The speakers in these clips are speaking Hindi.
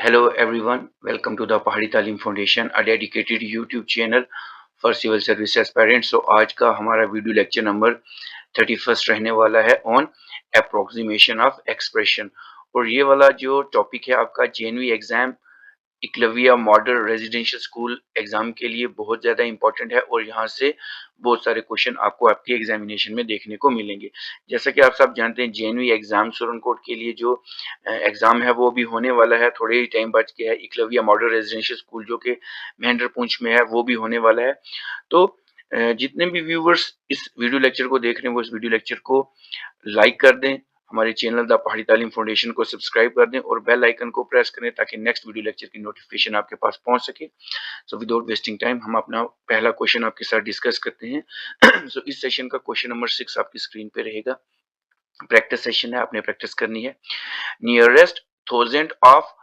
Hello everyone, welcome to the Pahari Talim Foundation, a dedicated YouTube channel for civil service aspirants. So आज का हमारा वीडियो लेक्चर नंबर 31 रहने वाला है ऑन अप्रोक्सीमेशन ऑफ एक्सप्रेशन। और ये वाला जो टॉपिक है आपका JNV exam Eklavya model residential school exam के लिए बहुत ज़्यादा इंपॉर्टेंट है और यहाँ से बहुत सारे क्वेश्चन आपको आपके एग्जामिनेशन में देखने को मिलेंगे। जैसा कि आप सब जानते हैं जेएनवी एग्जाम सुरनकोट के लिए जो एग्जाम है वो भी होने वाला है, थोड़े ही टाइम बच गया है। एकलव्य मॉडल रेजिडेंशियल स्कूल जो कि महेंद्र पुंछ में है वो भी होने वाला है। तो जितने भी व्यूवर्स इस वीडियो लेक्चर को देख रहे हैं वो इस वीडियो लेक्चर को लाइक कर दें, हमारे चैनल द पहाड़ी तालीम फाउंडेशन को सब्सक्राइब कर दें और बेल आइकन को प्रेस करें ताकि नेक्स्ट वीडियो लेक्चर की नोटिफिकेशन आपके पास पहुंच सके। सो विदाउट वेस्टिंग टाइम हम अपना पहला क्वेश्चन आपके साथ डिस्कस करते हैं। सो इस सेशन का क्वेश्चन नंबर 6 आपकी स्क्रीन पे रहेगा। प्रैक्टिस सेशन है, आपने प्रैक्टिस करनी है। नियरेस्ट थाउजेंड ऑफ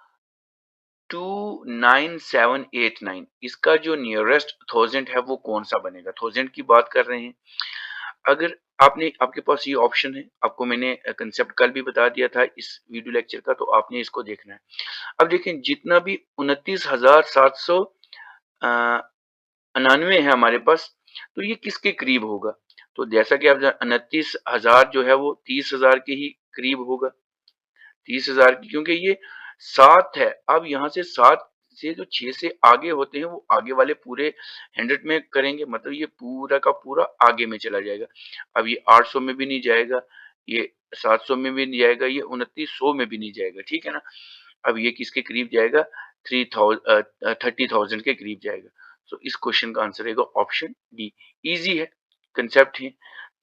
29789, इसका जो नियरेस्ट थाउजेंड है वो कौन सा बनेगा। थाउजेंड की बात कर रहे हैं। अगर आपके पास ये ऑप्शन है, आपको मैंने कंसेप्ट कल भी बता दिया था इस वीडियो लेक्चर का, तो आपने इसको देखना है। अब देखें जितना भी 29,799 है हमारे पास, तो ये किसके करीब होगा। तो जैसा कि आप 29,000 जो है वो 30,000 के ही करीब होगा। 30,000 की, क्योंकि ये 7 है। अब यहाँ से 7 से जो 6 से आगे होते हैं वो आगे वाले पूरे 100 में करेंगे, मतलब ये पूरा का पूरा आगे में चला जाएगा। अब ये 800 में भी नहीं जाएगा, ये 700 में भी नहीं जाएगा, ये 2900 में भी नहीं जाएगा, ठीक है ना। अब ये किसके करीब जाएगा, 30,000 के करीब जाएगा। तो इस क्वेश्चन का आंसर रहेगा ऑप्शन डी। इजी है, कंसेप्ट है,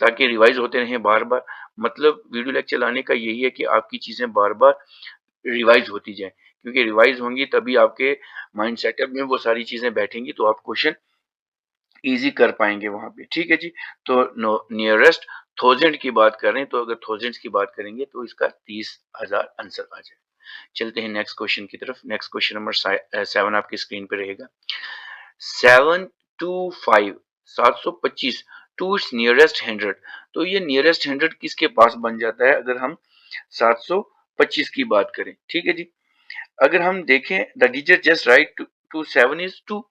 ताकि रिवाइज होते रहें बार बार। मतलब वीडियो लेक्चर लाने का यही है कि आपकी चीजें बार बार रिवाइज होती जाए, क्योंकि रिवाइज होंगी तभी आपके माइंड सेटअप में वो सारी चीजें बैठेंगी, तो आप क्वेश्चन इजी कर पाएंगे वहां पे, ठीक है जी। तो नियरेस्ट थाउजेंड की बात करें, तो अगर थाउजेंड की बात करेंगे तो इसका 30,000 आंसर आ जाए। चलते हैं नेक्स्ट क्वेश्चन की तरफ। नेक्स्ट क्वेश्चन नंबर 7 आपकी स्क्रीन पे रहेगा। 725 725 टू इट्स नियरेस्ट 100, तो ये नियरेस्ट 100 किसके पास बन जाता है अगर हम 725 की बात करें, ठीक है जी। अगर हम देखें the digit just right to 7 is 2,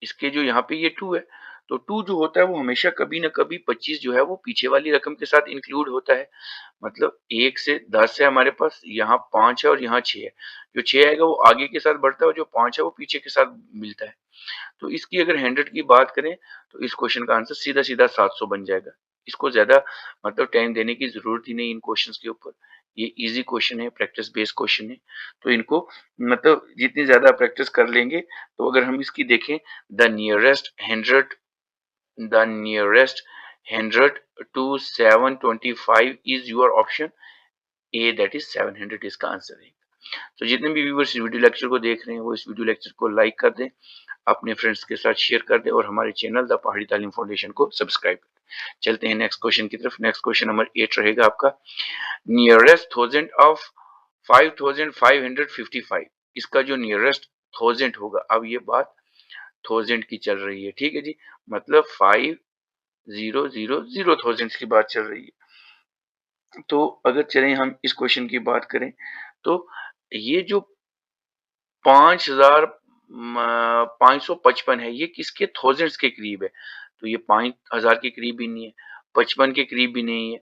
इसके जो यहाँ पे ये 2 है, तो 2 जो होता है वो हमेशा कभी ना कभी 25 जो है वो पीछे वाली रकम के साथ इंक्लूड होता है। मतलब 1 से 10 है हमारे पास, यहाँ 5 है और यहाँ 6 है। जो 6 आएगा वो आगे के साथ बढ़ता है और जो 5 है वो पीछे के साथ मिलता है। तो इसकी अगर 100 की बात करें तो इस क्वेश्चन का आंसर सीधा सीधा 700 बन जाएगा। इसको ज्यादा मतलब टाइम देने की जरूरत ही नहीं इन क्वेश्चंस के ऊपर। ये इजी क्वेश्चन है, प्रैक्टिस बेस्ड क्वेश्चन है, तो इनको मतलब जितनी ज्यादा प्रैक्टिस कर लेंगे। तो अगर हम इसकी देखें, the nearest 100 the nearest 100 to 725 is your option A, that is 700 इसका आंसर है। तो जितने भी व्यूअर्स इस वीडियो लेक्चर को देख रहे हैं वो इस वीडियो लेक्चर को लाइक कर दें, अपने फ्रेंड्स के साथ शेयर कर दें और हमारे चैनल द पहाड़ी तालीम फाउंडेशन को सब्सक्राइब कर दें। चलते हैं नेक्स्ट क्वेश्चन की तरफ। नेक्स्ट क्वेश्चन नंबर 8 रहेगा आपका। नियरेस्ट थाउजेंड ऑफ 5,555, इसका जो नियरेस्ट थाउजेंड होगा, अब ये बात थाउजेंड की चल रही है, ठीक है जी। मतलब 5,000 थाउजेंड की बात चल रही है। तो अगर चलें हम इस क्वेश्चन की बात करें, तो ये जो 5,555 है ये किसके थाउजेंड्स के करीब है। तो ये 5,000 के करीब भी नहीं है, 55 के करीब भी नहीं है,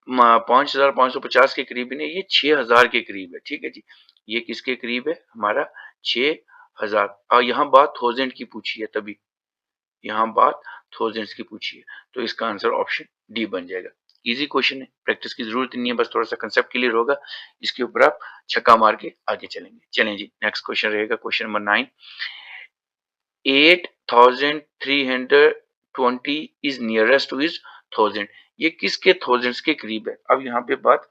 5,550 के करीब भी नहीं, ये 6,000 के करीब है, ठीक है जी। ये किसके करीब है, हमारा 6,000। और यहाँ बात थाउजेंड की पूछी है, तभी यहाँ बात थाउजेंड्स की पूछी है, तो इसका आंसर ऑप्शन डी बन जाएगा। इजी क्वेश्चन है, प्रैक्टिस की जरूरत नहीं है, बस थोड़ा सा कंसेप्ट क्लियर होगा, इसके ऊपर आप छक्का मार के आगे चलेंगे। चलें जी, नेक्स्ट क्वेश्चन रहेगा question number 9। 8,320 is nearest two is thousand, ये किसके थाउजेंड्स के करीब है। अब यहाँ पे बात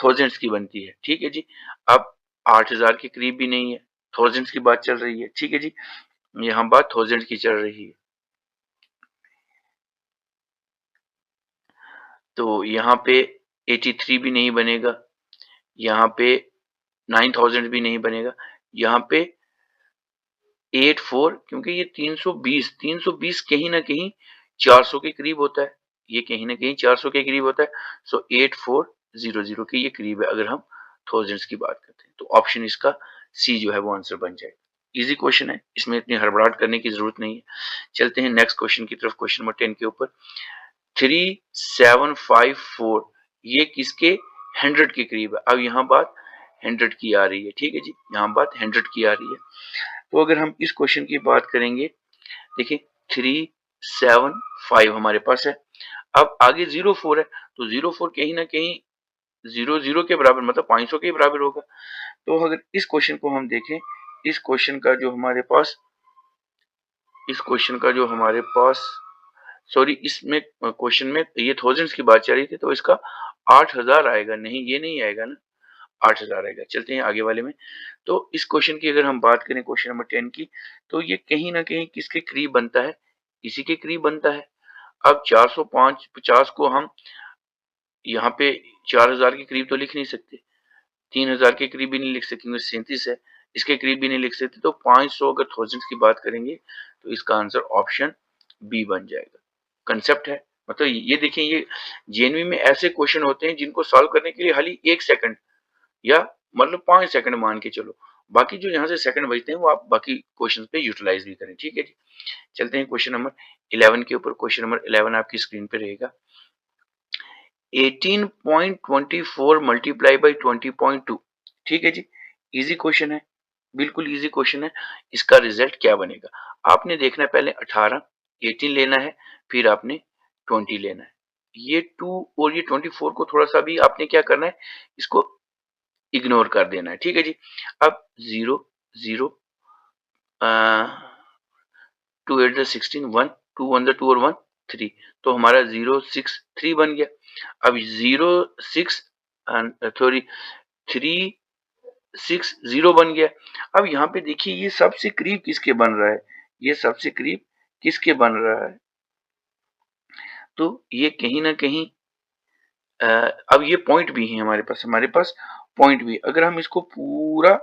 थाउजेंड्स की बनती है, ठीक है जी। अब 8,000 के करीब भी नहीं है, थाउजेंड्स की बात चल रही है, ठीक है जी। यहाँ बात थाउजेंड की चल रही है, तो यहाँ पे 83 भी नहीं बनेगा, यहाँ पे 9,000 भी नहीं बनेगा, यहाँ पे 84, क्योंकि ये 320 कहीं ना कहीं 400 के करीब होता है, ये कहीं ना कहीं 400 के करीब होता है। सो 8400 के ये करीब है अगर हम थाउजेंड्स की बात करते हैं। तो ऑप्शन इसका सी जो है वो आंसर बन जाएगा। इजी क्वेश्चन है, इसमें इतनी हड़बड़ाहट करने की जरूरत नहीं है। चलते हैं नेक्स्ट क्वेश्चन की तरफ, क्वेश्चन नंबर 10 के ऊपर। 3754 ये किसके 100 के करीब है। अब यहाँ बात 100 की आ रही है, ठीक है जी, यहाँ बात 100 की आ रही है। तो अगर हम इस क्वेश्चन की बात करेंगे, देखिए 375 हमारे पास है। अब आगे 04 है, तो 04 कहीं ना कहीं 00 के बराबर, मतलब 500 के बराबर होगा। तो अगर इस क्वेश्चन को हम देखें, इस क्वेश्चन का जो हमारे पास इस क्वेश्चन का जो हमारे पास सॉरी, इसमें क्वेश्चन में ये थाउजेंड्स की बात चल रही थी, तो इसका 8000 आएगा। नहीं, ये नहीं आएगा ना, 8000 आएगा। चलते हैं आगे वाले में। तो इस क्वेश्चन की अगर हम बात करें, क्वेश्चन नंबर 10 की, तो ये कहीं ना कहीं किसके करीब बनता है, इसी के करीब बनता है। अब 450 को हम यहाँ पे 4000 के करीब तो लिख नहीं सकते, 3000 के करीब भी नहीं लिख सकेंगे, 37 है, इसके करीब भी नहीं लिख सकते। तो 500 अगर थाउजेंड्स की बात करेंगे तो इसका आंसर ऑप्शन बी बन जाएगा। कंसेप्ट है, मतलब ये देखिए, ये जेएनवी में ऐसे क्वेश्चन होते हैं जिनको सॉल्व करने के लिए खाली 1 सेकंड या मतलब 5 सेकंड मान के चलो, बाकी जो यहाँ से सेकंड बचते हैं वो आप बाकी क्वेश्चन पे यूटिलाइज भी करें, ठीक है जी। चलते हैं क्वेश्चन नंबर 11 के ऊपर। क्वेश्चन नंबर 11 आपकी स्क्रीन पे रहेगा। 18.24 मल्टीप्लाई बाई 20.2, ठीक है जी। इजी क्वेश्चन है, बिल्कुल इजी क्वेश्चन है। इसका रिजल्ट क्या बनेगा, आपने देखना है पहले 18, 18 लेना है, फिर आपने 20 लेना है। ये 2 और ये 24 को थोड़ा सा भी आपने क्या करना है, इसको इग्नोर कर देना है, ठीक है जी। अब 0 0 2 8 16 1 2 1 2 और 1 3, तो हमारा 063 बन गया। अब 06 सॉरी 360 बन गया। अब यहाँ पे देखिए ये सबसे करीब किसके बन रहा है, ये सबसे करीब किसके बन रहा है, तो ये कहीं ना कहीं अब ये पॉइंट भी है हमारे पास पॉइंट भी। अगर हम इसको पूरा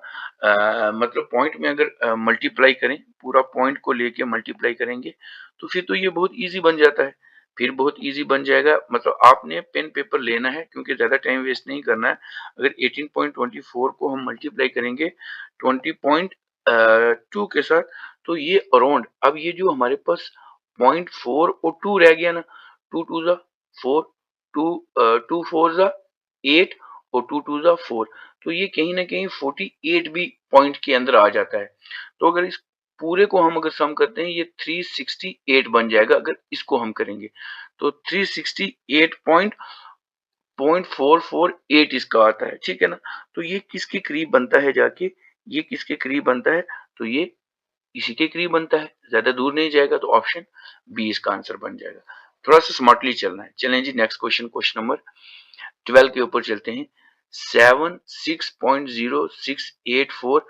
मतलब पॉइंट में अगर मल्टीप्लाई करें, पूरा पॉइंट को लेके मल्टीप्लाई करेंगे, तो फिर तो ये बहुत इजी बन जाता है, फिर बहुत इजी बन जाएगा। मतलब आपने पेन पेपर लेना है, क्योंकि ज़्यादा टाइम वेस्ट नहीं करना है। अगर 18.24 को हम मल्टीप्लाई करेंगे 20.2 के साथ, तो ये अराउंड, अब ये जो हमारे पास 0.4 और 2 रह गया ना, 2 2 जा 4, 2 2 4 जा 8 और 2 2 जा 4, तो ये कहीं ना कहीं 48 भी पॉइंट के अंदर आ जाता है। तो अगर इस पूरे को हम अगर सम करते हैं, ये 368 बन जाएगा। अगर इसको हम करेंगे तो 368 पॉइंट 448 इसका आता है, ठीक है ना। तो ये किसके करीब बनता है जाके, ये किसके करीब बनता है, तो ये इसी के करीब बनता है, ज्यादा दूर नहीं जाएगा। तो ऑप्शन बी इसका आंसर बन जाएगा। थोड़ा सा स्मार्टली चलना है। चलें जी नेक्स्ट क्वेश्चन, क्वेश्चन नंबर 12 के ऊपर चलते हैं। 76.0684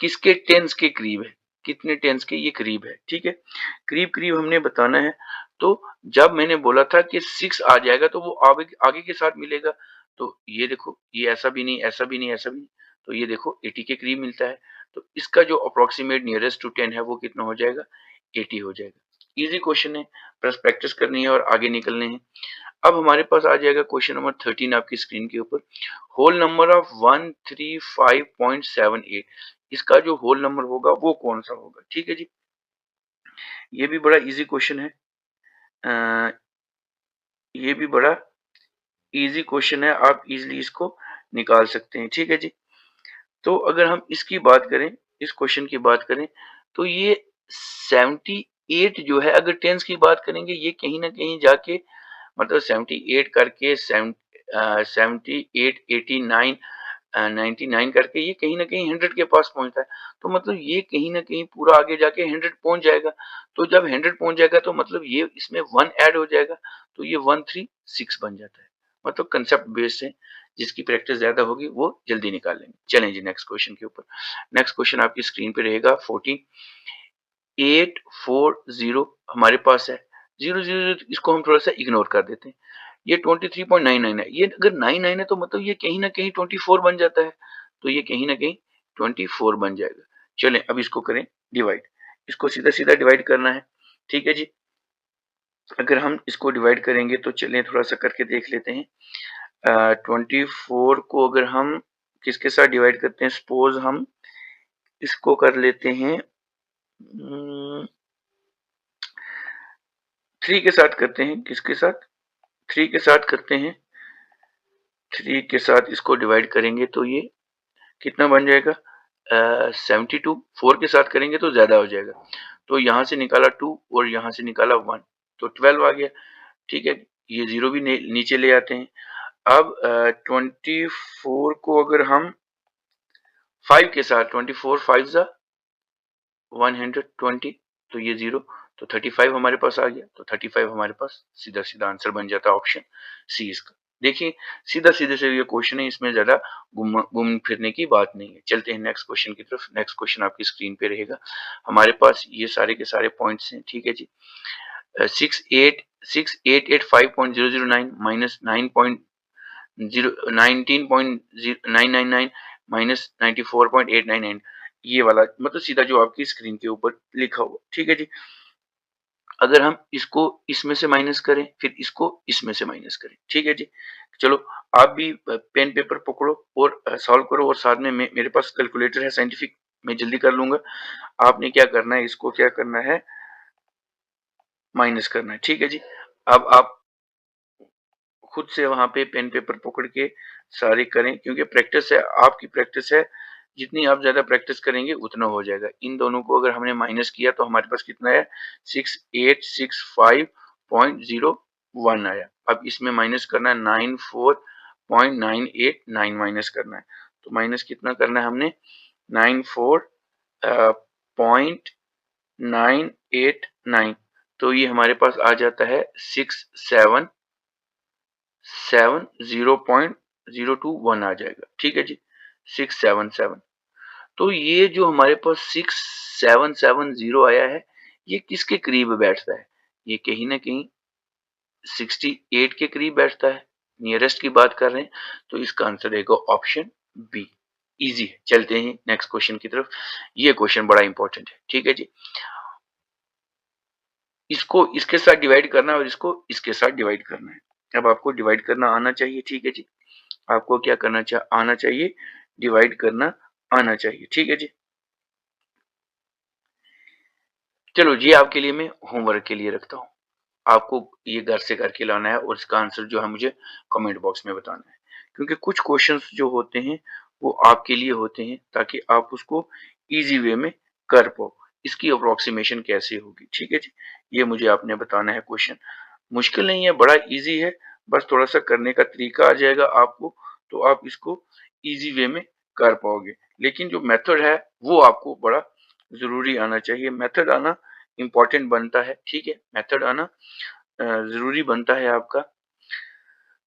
किसके टेंस के करीब है, कितने टेंस के ये करीब है, ठीक है। करीब करीब हमने बताना है। तो जब मैंने बोला था कि 6 आ जाएगा तो वो आगे आगे के साथ मिलेगा। तो ये देखो, ये ऐसा भी नहीं, ऐसा भी नहीं, ऐसा भी नहीं, तो ये देखो 80 के करीब मिलता है। तो इसका जो अप्रोक्सीमेट नियरेस्ट टू 10 है वो कितना हो जाएगा, 80 हो जाएगा। इजी क्वेश्चन है, बस प्रैक्टिस करनी है और आगे निकलने हैं। अब हमारे पास आ जाएगा क्वेश्चन नंबर 13 आपकी स्क्रीन के ऊपर। होल नंबर ऑफ 135.78, इसका जो होल नंबर होगा वो कौन सा होगा, ठीक है जी। ये भी बड़ा इजी क्वेश्चन है, ये भी बड़ा इजी क्वेश्चन है, आप इजीली इसको निकाल सकते हैं, ठीक है जी। तो अगर हम इसकी बात करें, इस क्वेश्चन की बात करें, तो ये 78 जो है, अगर टेंस की बात करेंगे, ये कहीं ना कहीं जाके मतलब 78 करके 78 89 99 करके ये कहीं ना कहीं 100 के पास पहुंचता है। तो मतलब ये कहीं ना कहीं पूरा आगे जाके 100 पहुंच जाएगा। तो जब 100 पहुंच जाएगा तो मतलब ये इसमें 1 ऐड हो जाएगा, तो ये 136 बन जाता है। मतलब कंसेप्ट बेस्ड है, जिसकी प्रैक्टिस ज्यादा होगी वो जल्दी निकाल लेंगे। चलें जी नेक्स्ट क्वेश्चन के ऊपर। नेक्स्ट क्वेश्चन आपकी स्क्रीन पे रहेगा। 4840 हमारे पास है। 000 इसको हम थोड़ा सा इग्नोर कर देते हैं। ये 23.99 है। ये अगर 99 है तो मतलब ये कहीं ना कहीं 24 बन जाता है। तो ये कहीं ना कहीं 24 बन जाएगा। चलें अब इसको करें डिवाइड, इसको सीधा सीधा डिवाइड करना है, ठीक है जी। अगर हम इसको डिवाइड करेंगे तो चलें थोड़ा सा करके देख लेते हैं। 24 को अगर हम किसके साथ डिवाइड करते हैं? सपोज हम इसको कर लेते हैं 3 के साथ करते हैं। किसके साथ? 3 के साथ करते हैं। 3 के साथ इसको डिवाइड करेंगे तो ये कितना बन जाएगा? 72। 4 के साथ करेंगे तो ज्यादा हो जाएगा, तो यहाँ से निकाला 2 और यहाँ से निकाला 1, तो 12 आ गया। ठीक है, ये 0 भी नीचे ले आते हैं। अब 24 को अगर हम 5 के साथ, 24 5 जा 120, तो ये 0, तो 35 हमारे पास आ गया। तो 35 हमारे पास सीधा सीधा आंसर बन जाता है ऑप्शन सी इसका। देखिए सीधा सीधे से ये क्वेश्चन है, इसमें ज्यादा घूम फिरने की बात नहीं है। चलते हैं नेक्स्ट क्वेश्चन की तरफ। नेक्स्ट क्वेश्चन आपकी स्क्रीन पे रहेगा। हमारे पास ये सारे के सारे पॉइंट्स हैं। ठीक है जी। 6885.009 माइनस 19.999 माइनस 94.899, ये वाला मतलब सीधा जो आपकी स्क्रीन के ऊपर लिखा हुआ। ठीक है जी। अगर हम इसको इसमें से माइनस करें, फिर इसको इसमें से माइनस करें। ठीक है जी। चलो आप भी पेन पेपर पकड़ो और सॉल्व करो, और साथ में मेरे पास कैलकुलेटर है साइंटिफिक, मैं जल्दी कर लूंगा। आपने क्या करना है, इसको क्या करना है, माइनस करना है। ठीक है जी। अब आप खुद से वहां पे पेन पेपर पकड़ के सारे करें, क्योंकि प्रैक्टिस है, आपकी प्रैक्टिस है, जितनी आप ज्यादा प्रैक्टिस करेंगे उतना हो जाएगा। इन दोनों को अगर हमने माइनस किया तो हमारे पास कितना है? 6865.01 आया। अब इसमें माइनस करना है 94.989 माइनस करना है। तो माइनस कितना करना है हमने? 94.989, तो ये हमारे पास आ जाता है 677.0.021 आ जाएगा। ठीक है जी। 677। तो ये जो हमारे पास 6770 आया है, ये किसके करीब बैठता है? ये कहीं ना कहीं 68 के करीब बैठता है। नियरेस्ट की बात कर रहे हैं, तो इसका आंसर रहेगा ऑप्शन बी। इजी है। चलते हैं नेक्स्ट क्वेश्चन की तरफ। ये क्वेश्चन बड़ा इंपॉर्टेंट है। ठीक है जी। इसको इसके साथ डिवाइड करना है और इसको इसके साथ डिवाइड करना है। अब आपको डिवाइड करना आना चाहिए। ठीक है जी। आपको क्या करना आना चाहिए? डिवाइड करना आना चाहिए। ठीक है जी। चलो जी, आपके लिए मैं होमवर्क के लिए रखता हूँ। आपको ये घर से करके लाना है और इसका आंसर जो है मुझे कमेंट बॉक्स में बताना है, क्योंकि कुछ क्वेश्चंस जो होते हैं वो आपके लिए होते हैं, ताकि आप उसको इजी वे में कर पाओ। इसकी अप्रोक्सीमेशन कैसे होगी? ठीक है जी। ये मुझे आपने बताना है। क्वेश्चन मुश्किल नहीं है, बड़ा इजी है। बस थोड़ा सा करने का तरीका आ जाएगा आपको, तो आप इसको इजी वे में कर पाओगे। लेकिन जो मेथड है वो आपको बड़ा जरूरी आना चाहिए। मेथड आना इम्पोर्टेंट बनता है। ठीक है, मेथड आना जरूरी बनता है आपका।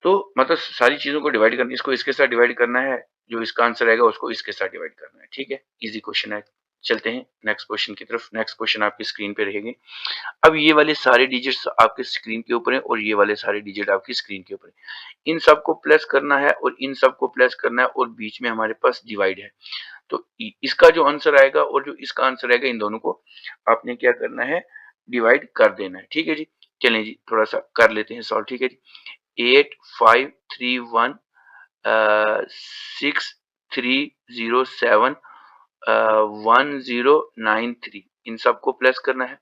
तो मतलब सारी चीजों को डिवाइड करना, इसको इसके साथ डिवाइड करना है, जो इसका आंसर आएगा उसको इसके साथ डिवाइड करना है। ठीक है, इजी क्वेश्चन है। चलते हैं नेक्स्ट क्वेश्चन की तरफ। नेक्स्ट क्वेश्चन आपकी स्क्रीन पे रहेगी। अब ये वाले सारे डिजिट्स आपके स्क्रीन के ऊपर है और ये वाले सारे डिजिट आपकी स्क्रीन के ऊपर है। इन सबको प्लस करना है और इन सबको प्लस करना है, और बीच में हमारे पास डिवाइड है। तो इसका जो आंसर आएगा और जो इसका आंसर आएगा, इन दोनों को आपने क्या करना है? डिवाइड कर देना है। ठीक है जी। चलें जी, थोड़ा सा कर लेते हैं सॉल्व। ठीक है जी। 8531 6307 1093, इन सबको प्लस करना है।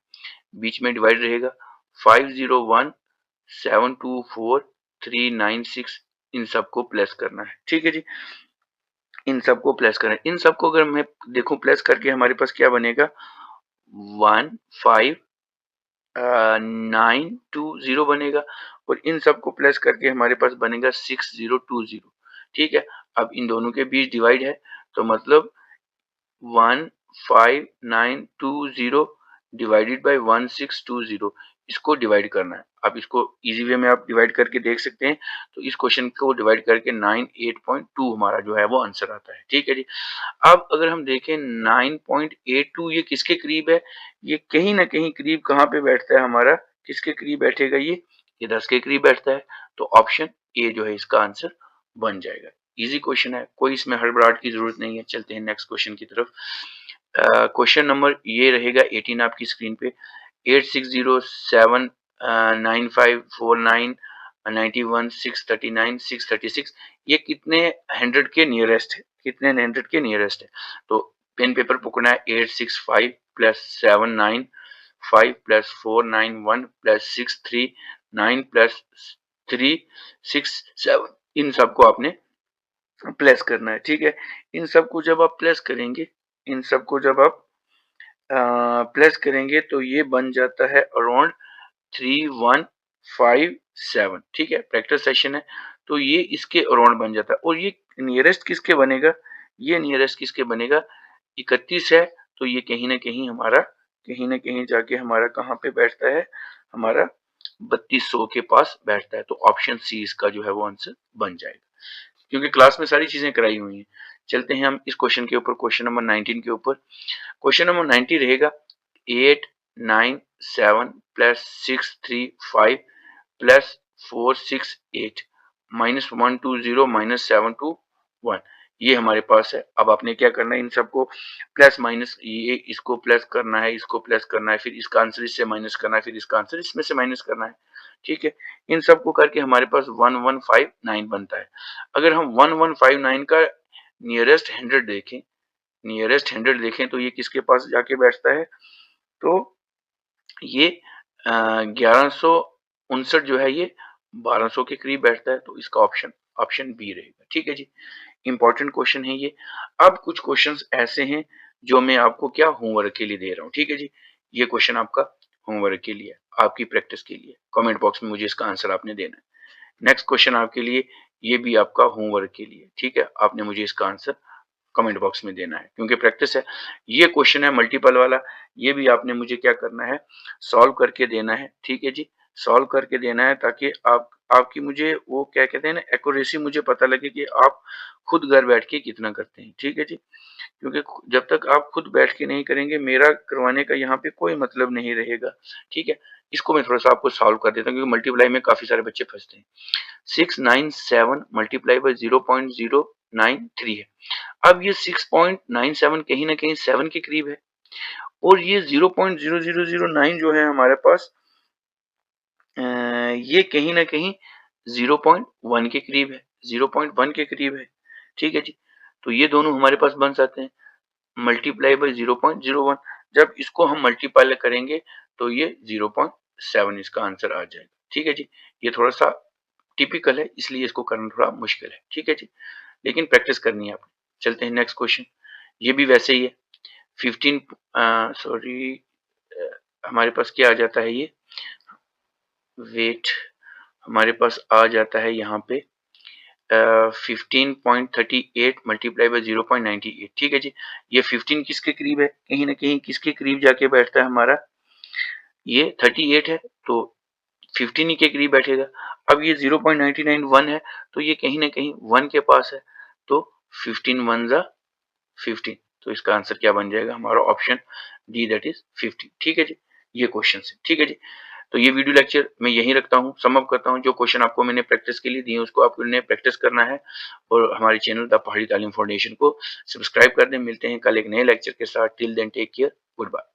बीच में डिवाइड रहेगा। 50172439 इन सबको प्लस करना है। ठीक है जी। इन सबको प्लस करें। इन सबको अगर मैं देखूं प्लस करके, हमारे पास क्या बनेगा? 15920 बनेगा, और इन सबको प्लस करके हमारे पास बनेगा 6020। ठीक है। अब इन दोनों के बीच डिवाइड है, तो मतलब 15920 डिवाइडेड बाय 1620, इसको डिवाइड करना है। अब इसको इजी वे में आप डिवाइड करके देख सकते हैं। तो इस क्वेश्चन को डिवाइड करके 98.2 हमारा जो है वो आंसर आता है। ठीक है जी। अब अगर हम देखें 9.82 ये किसके करीब है? ये कहीं ना कहीं करीब कहाँ पे बैठता है हमारा? किसके करीब बैठेगा ये 10 के करीब बैठता है। तो ऑप्शन ए जो है इसका आंसर बन जाएगा। इजी क्वेश्चन है, कोई इसमें हड़बड़ाहट की जरूरत नहीं है। चलते हैं नेक्स्ट क्वेश्चन की तरफ। क्वेश्चन नंबर ये रहेगा 18 आपकी स्क्रीन पे। 8607 9549 91 639 636, ये कितने 100 के नियरेस्ट है? कितने 100 के नियरेस्ट है। तो पेन पेपर पकड़ना है, 865 प्लस 795 प्लस 491 प्लस 639 प्लस 367, इन सबको आपने प्लस करना है। ठीक है, इन सबको जब आप प्लस करेंगे, इन सबको जब आप प्लस करेंगे तो ये बन जाता है अराउंड 3157। ठीक है, प्रैक्टिस सेशन है तो ये इसके अराउंड बन जाता है। और ये नियरेस्ट किसके बनेगा, ये नियरेस्ट किसके बनेगा, 31 है तो ये कहीं ना कहीं हमारा, कहीं ना कहीं जाके हमारा कहाँ पे बैठता है, हमारा 3200 के पास बैठता है। तो ऑप्शन सी इसका जो है वो आंसर बन जाएगा, क्योंकि क्लास में सारी चीजें कराई हुई हैं। चलते हैं हम इस क्वेश्चन के ऊपर, क्वेश्चन नंबर 19 के ऊपर। क्वेश्चन नंबर 90 रहेगा 897 प्लस 635 प्लस 468 माइनस 120 माइनस 721, ये हमारे पास है। अब आपने क्या करना है, इन सबको प्लस माइनस, ये इसको प्लस करना है, इसको प्लस करना है, फिर इसका आंसर इससे माइनस करना है, फिर इसका आंसर इसमें से माइनस करना है। ठीक है, इन सबको करके हमारे पास 1159 बनता है। अगर हम 1159 का नियरेस्ट 100 देखें, नियरेस्ट 100 देखें तो ये किसके पास जाके बैठता है, तो ये 1159 जो है ये 1200 के करीब बैठता है। तो इसका ऑप्शन ऑप्शन बी रहेगा। ठीक है जी, इंपॉर्टेंट क्वेश्चन है ये। अब कुछ क्वेश्चंस ऐसे हैं जो मैं आपको क्या होमवर्क के लिए दे रहा हूँ। ठीक है जी, ये क्वेश्चन आपका होमवर्क के लिए, आपकी प्रैक्टिस के लिए, कमेंट बॉक्स में मुझे इसका आंसर आपने देना है। नेक्स्ट क्वेश्चन आपके लिए, ये भी आपका होमवर्क के लिए। ठीक है, आपने मुझे इसका आंसर कमेंट बॉक्स में देना है, क्योंकि प्रैक्टिस है। ये क्वेश्चन है मल्टीपल वाला, ये भी आपने मुझे क्या करना है, सॉल्व करके देना है। ठीक है जी, सॉल्व करके देना है ताकि आपकी मुझे वो क्या कहते हैं ना, एक्यूरेसी मुझे पता लगे कि आप खुद घर बैठ के कितना करते हैं। ठीक है जी, क्योंकि जब तक आप खुद बैठ के नहीं करेंगे, मेरा करवाने का यहाँ पे कोई मतलब नहीं रहेगा। ठीक है, इसको मैं थोड़ा सा आपको सॉल्व कर देता हूँ, क्योंकि मल्टीप्लाई में काफी सारे बच्चे फंसते हैं। 697 मल्टीप्लाई बाई 0.093 है। अब ये 6.97 कहीं ना कहीं 7 के करीब है, और ये 0.0009 जो है हमारे पास, ये कहीं ना कहीं 0.1 के करीब है, 0.1 के करीब है। ठीक है जी, तो ये दोनों हमारे पास बन जाते हैं मल्टीप्लाई बाई 0.01। जब इसको हम मल्टीप्लाई करेंगे तो ये 0.7 इसका आंसर आ जाएगा। ठीक है जी, ये थोड़ा सा टिपिकल है, इसलिए इसको करना थोड़ा मुश्किल है। ठीक है जी, लेकिन प्रैक्टिस करनी है आपको। चलते हैं नेक्स्ट क्वेश्चन, ये भी वैसे ही है। 15 सॉरी, हमारे पास क्या आ जाता है, ये वेट हमारे पास आ जाता है यहाँ पे 15.38 मल्टीप्लाई बाई 0.98। ठीक है जी, ये 15 किसके करीब है, कहीं ना कहीं किसके करीब जाके बैठता है हमारा, ये 38 है तो 15 ही के करीब बैठेगा। अब ये 0.99 1 है तो ये कहीं ना कहीं 1 के पास है, तो 15 1 जा 15, तो इसका आंसर क्या बन जाएगा हमारा, ऑप्शन डी, दैट इज 50। ठीक है जी, ये क्वेश्चन है। ठीक है जी, तो ये वीडियो लेक्चर मैं यहीं रखता हूँ, सम अप करता हूँ। जो क्वेश्चन आपको मैंने प्रैक्टिस के लिए दिए उसको आपने प्रैक्टिस करना है, और हमारे चैनल द पहाड़ी तालीम फाउंडेशन को सब्सक्राइब कर दें। मिलते हैं कल एक नए लेक्चर के साथ। Till then take care, good bye.